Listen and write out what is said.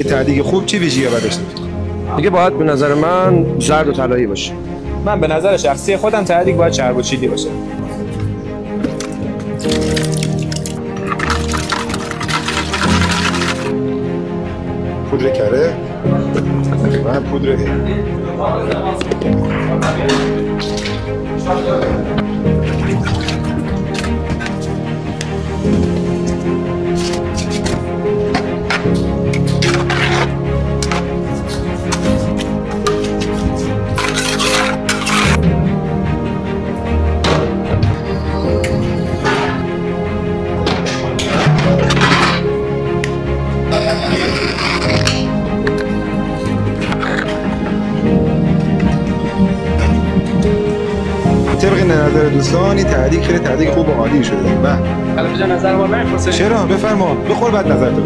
یه تعدیق خوب چی ویژگی باید داشته باشه؟ دیگه باید به نظر من زرد و طلایی باشه. من به نظر شخصی خودم تعدیق باید چرب و چیلی باشه. پودر کره؟ من پودر طبق نظر دوستان این تعدیق خیلی تعدیق خوب و عالی شده. البته نظر ما نمی‌خواسته. چرا؟ بفرما. بخور بعد نظر تو.